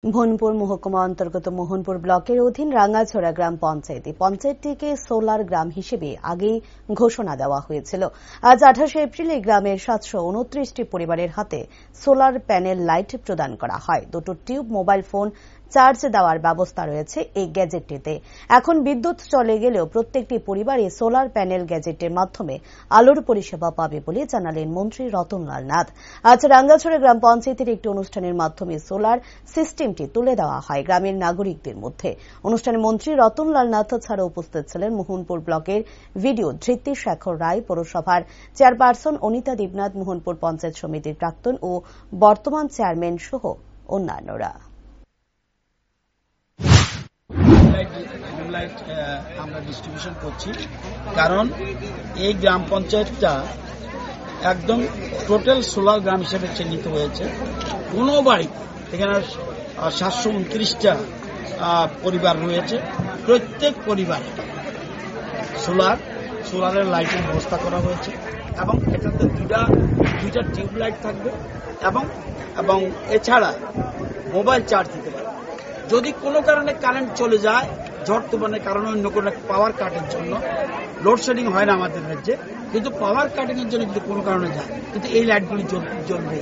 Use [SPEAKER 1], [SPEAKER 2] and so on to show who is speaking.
[SPEAKER 1] ভোনপুর মহকুমা অন্তর্গত মোহনপুর ব্লকের অধীন রাঙ্গাছড়া গ্রাম পঞ্চায়েতটিকে সোলার গ্রাম হিসেবে আগেই ঘোষণা দেওয়া হয়েছিল। আজ 28 এপ্রিল এই গ্রামের 729টি পরিবারের হাতে সোলার প্যানেল লাইট প্রদান করা হয়। দুটো টিউব মোবাইল ফোন চার্জ দেওয়ার ব্যবস্থা রয়েছে এই গ্যাজেটটিতে। এখন বিদ্যুৎ চলে গেলেও প্রত্যেকটি পরিবারে সোলার প্যানেল গ্যাজেটের মাধ্যমে আলোর পরিষেবা পাবে বলে জানালেন মন্ত্রী রতনলাল নাথ। আজ রাঙ্গাছড়া গ্রাম পঞ্চায়েতের একটি অনুষ্ঠানের মাধ্যমে সোলার সিস্টেমটি তুলে দেওয়া হয় গ্রামের নাগরিকদের মধ্যে। অনুষ্ঠানে মন্ত্রী রতনলাল নাথ ছাড়াও উপস্থিত ছিলেন মোহনপুর ব্লকের ভিডিও ধৃতি শেখর রায়, পৌরসভার চেয়ারপারসন অনিতা দেবনাথ, মোহনপুর পঞ্চায়েত সমিতির প্রাক্তন ও বর্তমান চেয়ারম্যান সহ অন্যান্যরা।
[SPEAKER 2] আমরা ডিস্ট্রিবিউশন করছি, কারণ এই গ্রাম পঞ্চায়েতটা একদম টোটাল সোলার গ্রাম হিসেবে চিহ্নিত হয়েছে। কোনো বাড়ি এখানে 729টা পরিবার রয়েছে, প্রত্যেক পরিবারে সোলারের লাইটের ব্যবস্থা করা হয়েছে এবং এটাতে দুইটা টিউব লাইট থাকবে এবং এছাড়া মোবাইল চার্জ দিতে পারবে। যদি কোনো কারণে কারেন্ট চলে যায়, ঝড় তুফানের কারণে, অন্য কোনো পাওয়ার কাটের জন্য, লোডশেডিং হয় না আমাদের রাজ্যে, কিন্তু পাওয়ার কাটিং এর জন্য যদি কোনো কারণে যায়, কিন্তু এই লাইটগুলি জ্বলবে।